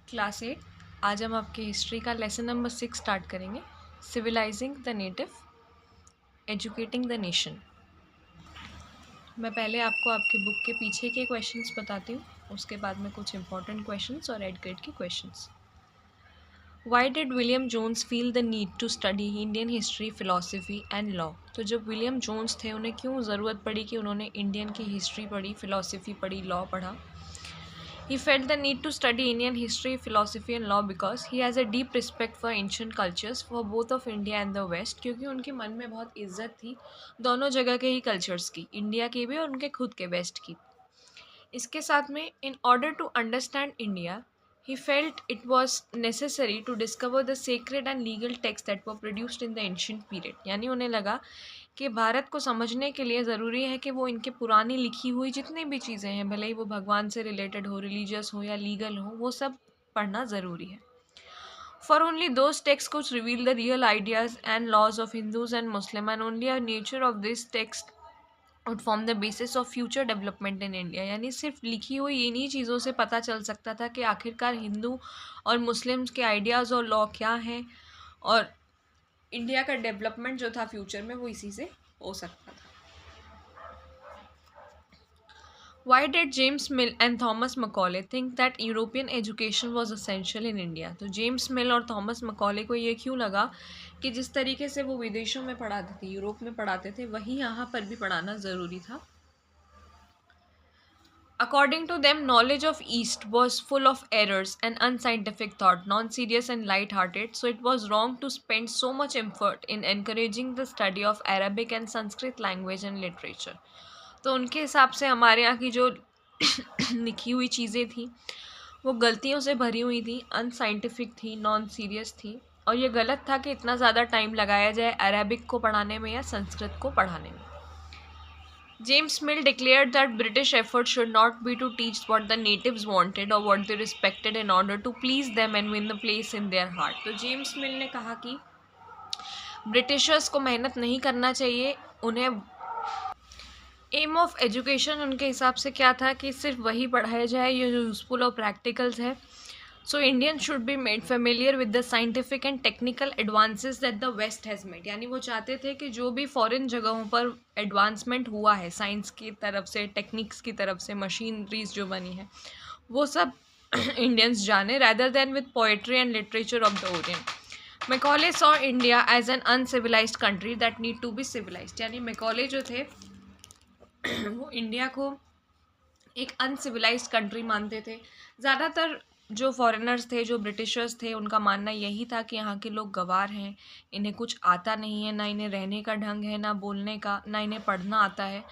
Class 8। आज हम आपके हिस्ट्री का लेसन नंबर 6 स्टार्ट करेंगे। Civilising the native, educating the nation. मैं पहले आपको आपके बुक के पीछे के क्वेश्चंस बताती हूँ, उसके बाद में कुछ इंपॉर्टेंट क्वेश्चंस और एड ग्रेड के questions. Why did William Jones feel the need to study Indian history, philosophy and law? तो जब विलियम जोन्स थे उन्हें क्यों ज़रूरत पड़ी कि उन्होंने इंडियन की हिस्ट्री पढ़ी, फ़िलासफ़ी पढ़ी, लॉ पढ़ा? He felt the need to study Indian history, philosophy and law because he has a deep respect for ancient cultures for both of India and the West, क्योंकि उनके मन में बहुत इज्जत थी दोनों जगह के ही कल्चर्स की, इंडिया की भी और उनके खुद के वेस्ट की। इसके साथ में in order to understand India he felt it was necessary to discover the sacred and legal texts that were produced in the ancient period। यानी उन्हें लगा कि भारत को समझने के लिए ज़रूरी है कि वो इनके पुरानी लिखी हुई जितनी भी चीज़ें हैं, भले ही वो भगवान से रिलेटेड हो, रिलीजियस हो या लीगल हो, वो सब पढ़ना ज़रूरी है। For only those texts could reveal the real ideas and laws of Hindus and Muslim, and only a nature of this text would form the basis of future development in India। यानी सिर्फ लिखी हुई इन्हीं चीज़ों से पता चल सकता था कि आखिरकार हिंदू और मुस्लिम्स के आइडियाज़ और लॉ क्या हैं, और इंडिया का डेवलपमेंट जो था फ्यूचर में वो इसी से हो सकता था। Why did James Mill and Thomas Macaulay think that European education was essential in India? तो जेम्स मिल और थॉमस मकॉले को ये क्यों लगा कि जिस तरीके से वो विदेशों में पढ़ाते थे, यूरोप में पढ़ाते थे, वही यहाँ पर भी पढ़ाना ज़रूरी था। According to them, knowledge of East was full of errors and unscientific thought, non-serious and light-hearted, so it was wrong to spend so much effort in encouraging the study of Arabic and Sanskrit language and literature। तो उनके हिसाब से हमारे यहाँ की जो लिखी हुई चीज़ें थी वो गलतियों से भरी हुई थी, अनसाइंटिफिक थी, नॉन सीरियस थी, और ये गलत था कि इतना ज़्यादा टाइम लगाया जाए अरेबिक को पढ़ाने में या संस्कृत को पढ़ाने में। James Mill declared that British effort should not be to teach what the natives wanted or what they respected in order to please them and win the place in their heart। तो James मिल ने कहा कि Britishers को मेहनत नहीं करना चाहिए, उन्हें एम ऑफ एजुकेशन उनके हिसाब से क्या था कि सिर्फ वही पढ़ाया जाए ये जो यूज़फुल और प्रैक्टिकल्स है। So Indian should be made familiar with the scientific and technical advances that the west has made. यानी वो चाहते थे कि जो भी फॉरेन जगहों पर एडवांसमेंट हुआ है साइंस की तरफ से, टेक्निक्स की तरफ से, मशीनरीज जो बनी है, वो सब इंडियंस जाने, rather than with poetry and literature of the orient. Macaulay saw India as an uncivilised country that need to be civilised. यानी मैकॉले जो थे वो इंडिया को एक अनसिविलाइज्ड कंट्री मानते थे। ज़्यादातर जो फॉरेनर्स थे, जो ब्रिटिशर्स थे, उनका मानना यही था कि यहाँ के लोग गँवार हैं, इन्हें कुछ आता नहीं है, ना इन्हें रहने का ढंग है, ना बोलने का, ना इन्हें पढ़ना आता है।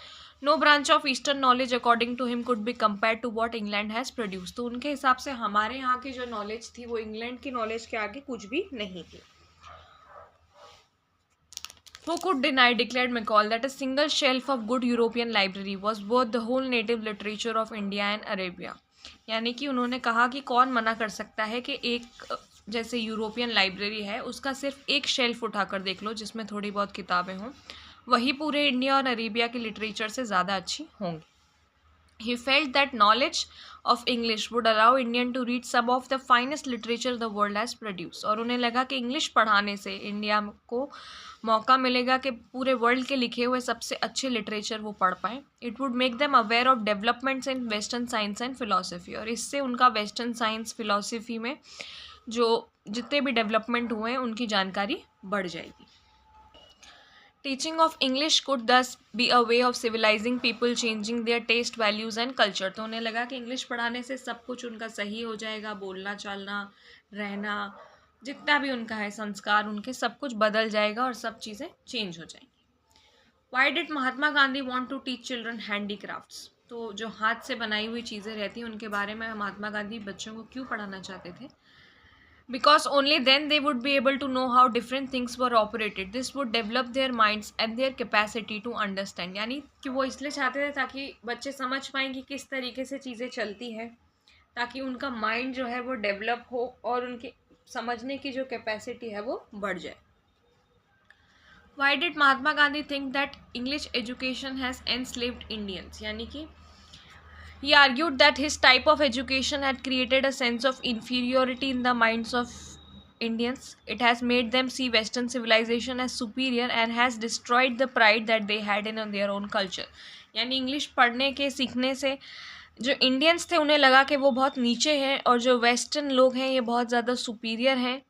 No branch of eastern knowledge according to him could be compare to what England has produce. तो उनके हिसाब से हमारे यहाँ की जो नॉलेज थी वो इंग्लैंड की नॉलेज के आगे कुछ भी नहीं थी। Who could deny, declared Macaulay, that a single shelf of good European library was worth the whole native literature of India and Arabia। यानी कि उन्होंने कहा कि कौन मना कर सकता है कि एक जैसे यूरोपियन लाइब्रेरी है उसका सिर्फ एक शेल्फ उठाकर देख लो जिसमें थोड़ी बहुत किताबें हों, वही पूरे इंडिया और अरेबिया की लिटरेचर से ज़्यादा अच्छी होंगी। He felt that knowledge of English would allow Indian to read some of the finest literature the world has produced। और उन्हें लगा कि इंग्लिश पढ़ाने से इंडिया को मौका मिलेगा कि पूरे वर्ल्ड के लिखे हुए सबसे अच्छे लिटरेचर वो पढ़ पाएँ। It would make them aware of developments in western science and philosophy. और इससे उनका वेस्टर्न साइंस फिलोसफी में जो जितने भी डेवलपमेंट हुए हैं उनकी जानकारी बढ़ जाएगी। Teaching of English could thus be a way of civilizing people, changing their taste, values and culture। तो उन्हें लगा कि इंग्लिश पढ़ाने से सब कुछ उनका सही हो जाएगा, बोलना चालना, रहना, जितना भी उनका है संस्कार, उनके सब कुछ बदल जाएगा और सब चीज़ें चेंज हो जाएंगी। Why did Mahatma Gandhi want to teach children handicrafts? तो जो हाथ से बनाई हुई चीज़ें रहती हैं उनके बारे में महात्मा गांधी बच्चों को क्यों पढ़ाना चाहते थे? Because only then they would be able to know how different things were operated। This would develop their minds and their capacity to understand। यानी कि वो इसलिए चाहते थे ताकि बच्चे समझ पाएँ कि किस तरीके से चीज़ें चलती हैं, ताकि उनका माइंड जो है वो डेवलप हो और उनके समझने की जो कैपेसिटी है वो बढ़ जाए। Why did Mahatma Gandhi think that English education has enslaved Indians? यानी कि He argued that his type of education had created a sense of inferiority in the minds of Indians. It has made them see Western civilization as superior and has destroyed the pride that they had in their own culture. यानी English पढ़ने के सीखने से जो Indians थे उन्हें लगा कि वो बहुत नीचे हैं और जो वेस्टर्न लोग हैं ये बहुत ज़्यादा सुपीरियर हैं.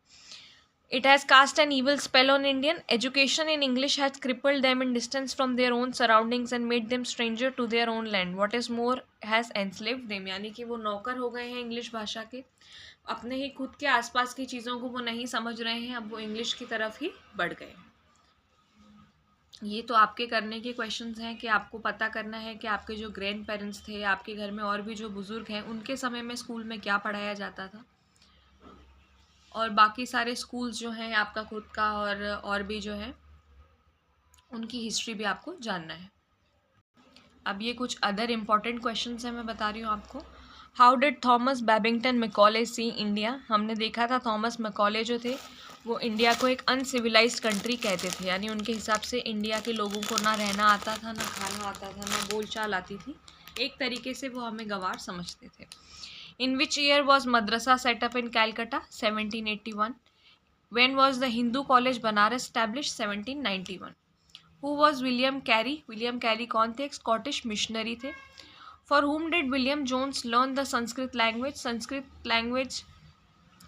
It has cast an evil spell on Indian. Education in English has crippled them in distance from their own surroundings and made them stranger to their own land. What is more, has enslaved them. यानी कि वो नौकर हो गए हैं English भाषा के, अपने ही खुद के आसपास की चीज़ों को वो नहीं समझ रहे हैं, अब वो इंग्लिश की तरफ ही बढ़ गए. ये तो आपके करने के क्वेश्चंस हैं कि आपको पता करना है कि आपके जो ग्रैंड पेरेंट्स थे, आपके घर में और भी जो बुज़ुर्ग हैं, उनके समय में स्कूल में क्या पढ़ाया जाता था, और बाकी सारे स्कूल्स जो हैं आपका खुद का और भी जो है उनकी हिस्ट्री भी आपको जानना है. अब ये कुछ अदर इम्पॉर्टेंट क्वेश्चंस हैं, मैं बता रही हूँ आपको. How did Thomas Babington Macaulay see India. हमने देखा था थॉमस मैकॉले जो थे वो इंडिया को एक अनसिविलाइज्ड कंट्री कहते थे, यानी उनके हिसाब से इंडिया के लोगों को ना रहना आता था, ना खाना आता था, ना बोलचाल आती थी. एक तरीके से वो हमें गंवार समझते थे. In which year was Madrasa set up in Calcutta? 1781. When was the Hindu College Banaras established? 1791. Who was William Carey? William Carey कौन थे? Scottish missionary थे. For whom did William Jones learn the Sanskrit language? Sanskrit language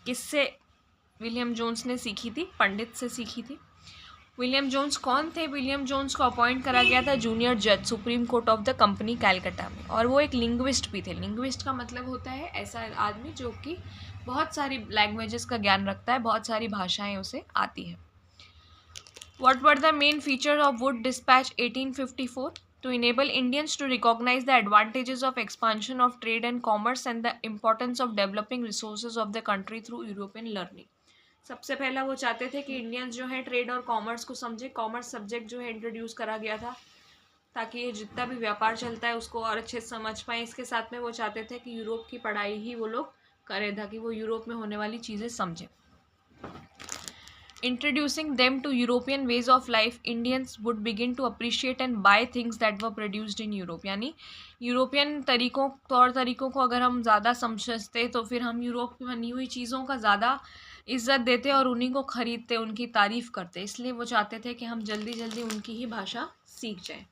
किससे William Jones ने सीखी थी? पंडित से सीखी थी. विलियम जोन्स कौन थे? विलियम जोन्स को अपॉइंट करा गया था जूनियर जज supreme court of the company Calcutta में, और वो एक लिंग्विस्ट भी थे. लिंग्विस्ट का मतलब होता है ऐसा आदमी जो कि बहुत सारी लैंग्वेजेस का ज्ञान रखता है, बहुत सारी भाषाएं उसे आती हैं. What were the main features of Wood Dispatch 1854? To enable Indians to recognize the advantages of expansion of trade and commerce and the importance of developing resources of the country through European learning. सबसे पहला वो चाहते थे कि Indians जो है trade और commerce को समझे. कॉमर्स सब्जेक्ट जो है इंट्रोड्यूस करा गया था ताकि ये जितना भी व्यापार चलता है उसको और अच्छे से समझ पाएँ. इसके साथ में वो चाहते थे कि यूरोप की पढ़ाई ही वो लोग करें ताकि वो यूरोप में होने वाली चीज़ें समझें. Introducing them to European ways of life, Indians would begin to appreciate and buy things that were produced in Europe. यानी यूरोपियन तौर तरीक़ों को अगर हम ज़्यादा समझते तो फिर हम यूरोप की बनी हुई चीज़ों का ज़्यादा इज्जत देते और उन्हीं को ख़रीदते, उनकी तारीफ़ करते. इसलिए वो चाहते थे कि हम जल्दी जल्दी उनकी ही भाषा सीख जाएं.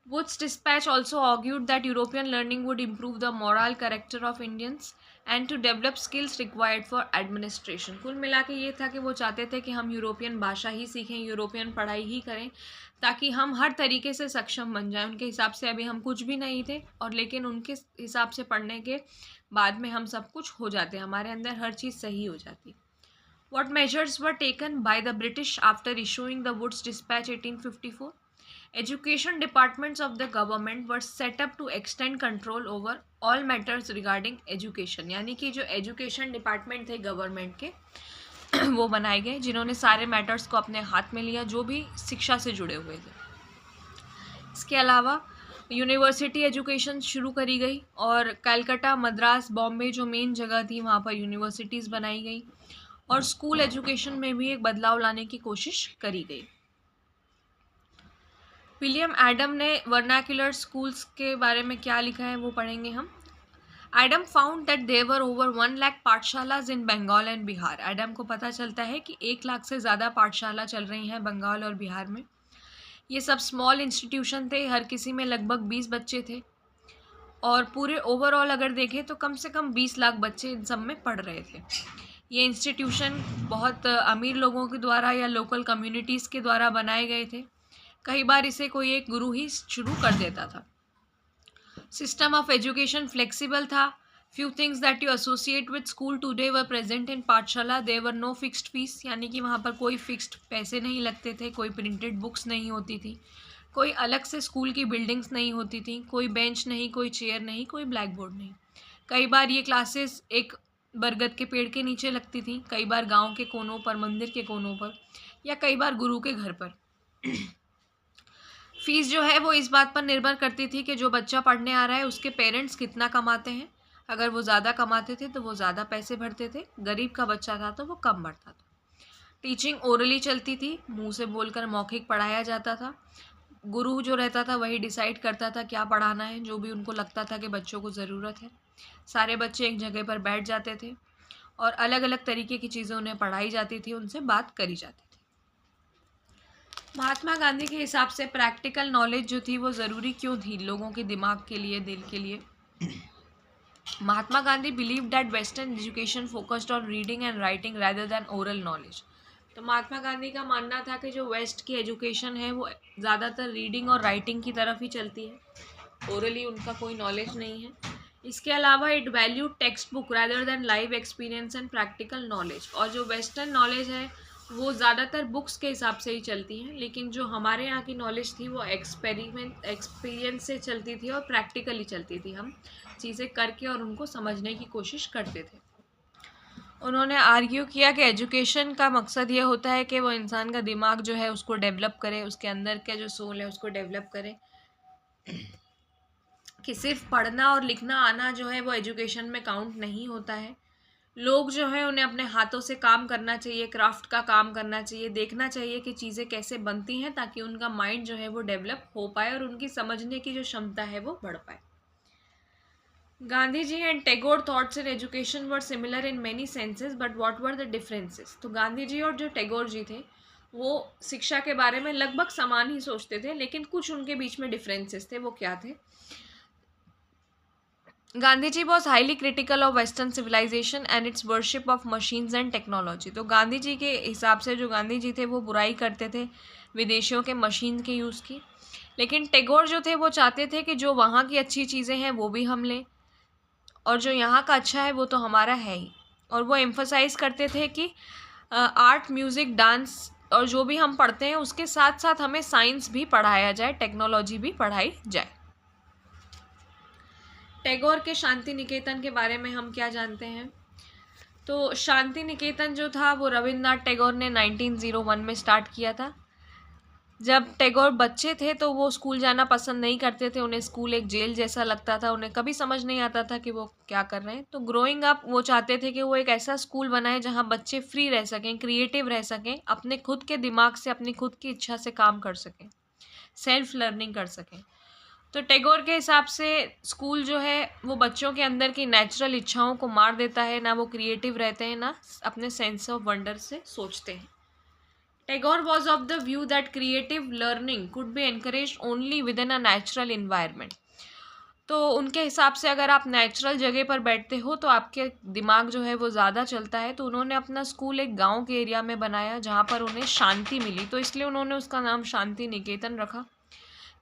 Wood's dispatch also argued that European learning would improve the moral character of Indians and to develop skills required for administration. कुल मिला के ये था कि वो चाहते थे कि हम यूरोपियन भाषा ही सीखें, यूरोपियन पढ़ाई ही करें ताकि हम हर तरीके से सक्षम बन जाएं. उनके हिसाब से अभी हम कुछ भी नहीं थे और लेकिन उनके हिसाब से पढ़ने के बाद में हम सब कुछ हो जाते, हमारे अंदर हर चीज़ सही हो जाती. What measures were taken by the British after issuing the Wood's Dispatch 1854? Education departments of the government were set up to extend control over all matters regarding education. यानी कि जो एजुकेशन डिपार्टमेंट थे गवर्नमेंट के वो बनाए गए जिन्होंने सारे मैटर्स को अपने हाथ में लिया जो भी शिक्षा से जुड़े हुए थे. इसके अलावा यूनिवर्सिटी एजुकेशन शुरू करी गई और कलकत्ता, मद्रास, बॉम्बे जो मेन जगह थी वहाँ पर यूनिवर्सिटीज़ बनाई गई और स्कूल एजुकेशन में भी एक बदलाव लाने की कोशिश करी गई. विलियम एडम ने वर्नाक्युलर स्कूल्स के बारे में क्या लिखा है वो पढ़ेंगे हम. Adam found that there were over 1 lakh पाठशालाज in Bengal and Bihar. Adam को पता चलता है कि 1 लाख से ज़्यादा पाठशाला चल रही हैं बंगाल और बिहार में. ये सब स्मॉल इंस्टीट्यूशन थे, हर किसी में लगभग 20 बच्चे थे और पूरे ओवरऑल अगर देखें तो कम से कम 20 लाख बच्चे इन सब में पढ़ रहे थे. ये इंस्टीट्यूशन बहुत अमीर लोगों के द्वारा या लोकल कम्युनिटीज़ के द्वारा बनाए गए थे. कई बार इसे कोई एक गुरु ही शुरू कर देता था. सिस्टम ऑफ एजुकेशन फ्लेक्सिबल था. Few things that you associate with school today were present in pathshala. There were no fixed fees, यानी कि वहाँ पर कोई फिक्स्ड पैसे नहीं लगते थे, कोई प्रिंटेड बुक्स नहीं होती थी, कोई अलग से स्कूल की बिल्डिंग्स नहीं होती थी, कोई बेंच नहीं, कोई चेयर नहीं, कोई ब्लैक बोर्ड नहीं. कई बार ये क्लासेस एक बरगद के पेड़ के नीचे लगती थी, कई बार गाँव के कोनों पर, मंदिर के कोनों पर या कई बार गुरु के घर पर. फीस जो है वो इस बात पर निर्भर करती थी कि जो बच्चा पढ़ने आ रहा है उसके पेरेंट्स कितना कमाते हैं. अगर वो ज़्यादा कमाते थे तो वो ज़्यादा पैसे भरते थे, गरीब का बच्चा था तो वो कम भरता था. टीचिंग ओरली चलती थी, मुंह से बोलकर मौखिक पढ़ाया जाता था. गुरु जो रहता था वही डिसाइड करता था क्या पढ़ाना है, जो भी उनको लगता था कि बच्चों को ज़रूरत है। सारे बच्चे एक जगह पर बैठ जाते थे और अलग अलग तरीके की चीज़ें उन्हें पढ़ाई जाती थी, उनसे बात करी जाती थी। महात्मा गांधी के हिसाब से प्रैक्टिकल नॉलेज जो थी वो ज़रूरी क्यों थी लोगों के दिमाग के लिए, दिल के लिए? Mahatma Gandhi believe that western education focused on reading and writing rather than oral knowledge. तो महात्मा गांधी का मानना था कि जो वेस्ट की एजुकेशन है वो ज़्यादातर रीडिंग और राइटिंग की तरफ ही चलती है, ओरली उनका कोई नॉलेज नहीं है। इसके अलावा it value text book rather than live experience and practical knowledge. और जो वेस्टर्न नॉलेज है वो ज़्यादातर बुक्स के हिसाब से ही चलती हैं, लेकिन जो हमारे यहाँ की नॉलेज थी वो एक्सपीरियंस से चलती थी और प्रैक्टिकली चलती थी। हम चीज़ें करके और उनको समझने की कोशिश करते थे। उन्होंने आर्ग्यू किया कि एजुकेशन का मकसद ये होता है कि वो इंसान का दिमाग जो है उसको डेवलप करे, उसके अंदर का जो सोल है उसको डेवलप करे, कि सिर्फ पढ़ना और लिखना आना जो है वो एजुकेशन में काउंट नहीं होता है। लोग जो है उन्हें अपने हाथों से काम करना चाहिए, क्राफ्ट का काम करना चाहिए, देखना चाहिए कि चीज़ें कैसे बनती हैं, ताकि उनका माइंड जो है वो डेवलप हो पाए और उनकी समझने की जो क्षमता है वो बढ़ पाए। Gandhi ji and Tagore thoughts in education were similar in many senses, but what were the differences? तो गांधी जी और जो टैगोर जी थे वो शिक्षा के बारे में लगभग समान ही सोचते थे, लेकिन कुछ उनके बीच में डिफरेंसेस थे। वो क्या थे? Gandhi ji was highly critical of western civilisation and its worship of machines and technology. तो गांधी जी के हिसाब से जो गांधी जी थे वो बुराई करते थे विदेशियों के मशीन के यूज़ की, लेकिन टैगोर जो थे वो चाहते थे कि जो वहाँ की अच्छी चीज़ें हैं वो भी हम लें और जो यहाँ का अच्छा है वो तो हमारा है ही। और वो एम्फोसाइज़ करते थे कि आर्ट, म्यूज़िक, डांस और जो भी हम पढ़ते हैं उसके साथ साथ हमें साइंस भी पढ़ाया जाए, टेक्नोलॉजी भी पढ़ाई जाए। टैगोर के शांति निकेतन के बारे में हम क्या जानते हैं? तो शांति निकेतन जो था वो रविन्द्रनाथ टैगोर ने 1901 में स्टार्ट किया था। जब टैगोर बच्चे थे तो वो स्कूल जाना पसंद नहीं करते थे, उन्हें स्कूल एक जेल जैसा लगता था, उन्हें कभी समझ नहीं आता था कि वो क्या कर रहे हैं। तो ग्रोइंग अप वो चाहते थे कि वो एक ऐसा स्कूल बनाए जहाँ बच्चे फ्री रह सकें, क्रिएटिव रह सकें, अपने खुद के दिमाग से, अपनी खुद की इच्छा से काम कर सकें, सेल्फ लर्निंग कर सकें। तो टैगोर के हिसाब से स्कूल जो है वो बच्चों के अंदर की नेचुरल इच्छाओं को मार देता है, ना वो क्रिएटिव रहते हैं, ना अपने सेंस ऑफ वंडर से सोचते हैं। Tagore was of the view that creative learning could be encourage only with in a natural environment. तो उनके हिसाब से अगर आप नेचुरल जगह पर बैठते हो तो आपके दिमाग जो है वो ज़्यादा चलता है। तो उन्होंने अपना स्कूल एक गांव के एरिया में बनाया जहाँ पर उन्हें शांति मिली, तो इसलिए उन्होंने उसका नाम शांति निकेतन रखा,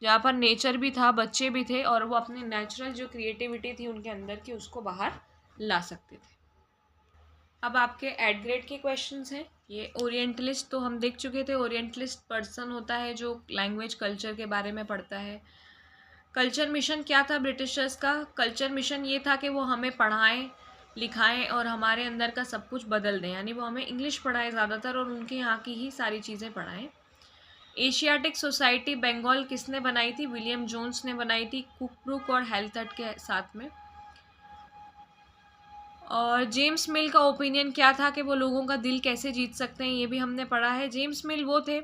जहाँ पर नेचर भी था, बच्चे भी थे और वो अपनी नेचुरल जो क्रिएटिविटी थी उनके अंदर की उसको बाहर ला सकते थे। अब आपके एड ग्रेड के क्वेश्चंस हैं। ये ओरिएंटलिस्ट तो हम देख चुके थे। ओरिएंटलिस्ट पर्सन होता है जो लैंग्वेज, कल्चर के बारे में पढ़ता है। कल्चर मिशन क्या था ब्रिटिशर्स का? कल्चर मिशन ये था कि वो हमें पढ़ाएं, लिखाएं और हमारे अंदर का सब कुछ बदल दें, यानी वो हमें इंग्लिश पढ़ाएं ज़्यादातर और उनके यहाँ की ही सारी चीज़ें पढ़ाएं। एशियाटिक सोसाइटी बंगाल किसने बनाई थी? विलियम जोन्स ने बनाई थी, कुकब्रुक और हेल्थट के साथ में। और जेम्स मिल का ओपिनियन क्या था कि वो लोगों का दिल कैसे जीत सकते हैं, ये भी हमने पढ़ा है। जेम्स मिल वो थे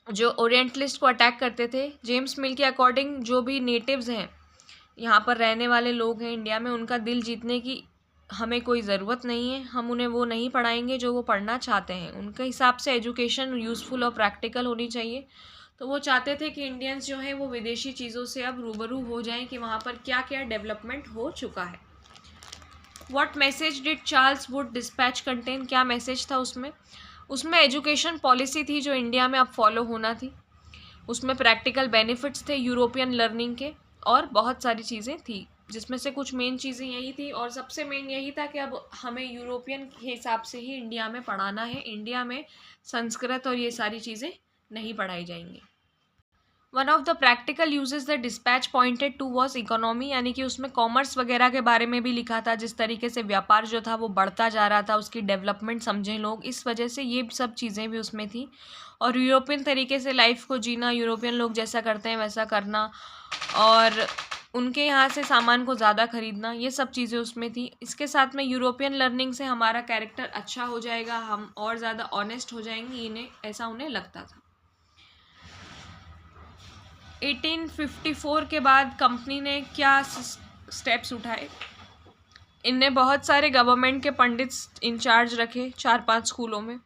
जो ओरिएंटलिस्ट को अटैक करते थे। जेम्स मिल के अकॉर्डिंग जो भी नेटिव्स हैं, यहाँ पर रहने वाले लोग हैं इंडिया में, उनका दिल जीतने की हमें कोई ज़रूरत नहीं है, हम उन्हें वो नहीं पढ़ाएंगे जो वो पढ़ना चाहते हैं। उनके हिसाब से एजुकेशन यूज़फुल और प्रैक्टिकल होनी चाहिए। तो वो चाहते थे कि इंडियंस जो हैं वो विदेशी चीज़ों से अब रूबरू हो जाएं कि वहाँ पर क्या क्या डेवलपमेंट हो चुका है। What message did Charles Wood dispatch contain? क्या मैसेज था उसमें? उसमें एजुकेशन पॉलिसी थी जो इंडिया में अब फॉलो होना थी, उसमें प्रैक्टिकल बेनिफिट्स थे यूरोपियन लर्निंग के और बहुत सारी चीज़ें थी, जिसमें से कुछ मेन चीज़ें यही थी और सबसे मेन यही था कि अब हमें यूरोपियन के हिसाब से ही इंडिया में पढ़ाना है। इंडिया में संस्कृत और ये सारी चीज़ें नहीं पढ़ाई जाएंगी। One of the practical uses the dispatch pointed to was economy, यानी कि उसमें कॉमर्स वगैरह के बारे में भी लिखा था, जिस तरीके से व्यापार जो था वो बढ़ता जा रहा था, उसकी डेवलपमेंट समझें लोग, इस वजह से ये सब चीज़ें भी उसमें थी। और यूरोपियन तरीके से लाइफ को जीना, यूरोपियन लोग जैसा करते हैं वैसा करना और उनके यहाँ से सामान को ज़्यादा खरीदना, ये सब चीज़ें उसमें थी। इसके साथ में यूरोपियन लर्निंग से हमारा कैरेक्टर अच्छा हो जाएगा, हम और ज़्यादा ऑनेस्ट हो जाएंगे, इन्हें ऐसा उन्हें लगता था। 1854 के बाद कंपनी ने क्या स्टेप्स उठाए? इनने बहुत सारे गवर्नमेंट के पंडित्स इंचार्ज रखे 4-5 स्कूलों में।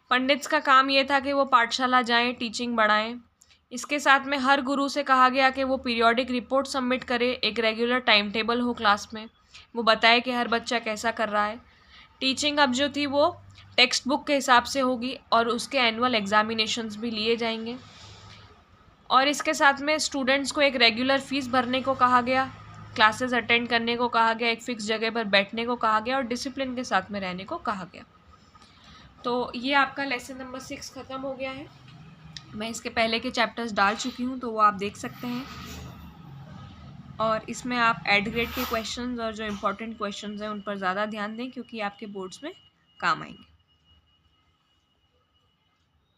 पंडित्स का काम ये था कि वो पाठशाला जाएं, टीचिंग बढ़ाएं। इसके साथ में हर गुरु से कहा गया कि वो पीरियोडिक रिपोर्ट सबमिट करे, एक रेगुलर टाइम टेबल हो क्लास में, वो बताए कि हर बच्चा कैसा कर रहा है। टीचिंग अब जो थी वो टेक्स्ट बुक के हिसाब से होगी और उसके एनुअल एग्जामिनेशंस भी लिए जाएंगे। और इसके साथ में स्टूडेंट्स को एक रेगुलर फीस भरने को कहा गया, क्लासेस अटेंड करने को कहा गया, एक फ़िक्स जगह पर बैठने को कहा गया और डिसिप्लिन के साथ में रहने को कहा गया। तो ये आपका लेसन नंबर 6 ख़त्म हो गया है। मैं इसके पहले के चैप्टर्स डाल चुकी हूँ, तो वो आप देख सकते हैं। और इसमें आप एड ग्रेड के क्वेश्चंस और जो इम्पोर्टेंट क्वेश्चंस हैं उन पर ज़्यादा ध्यान दें, क्योंकि आपके बोर्ड्स में काम आएंगे।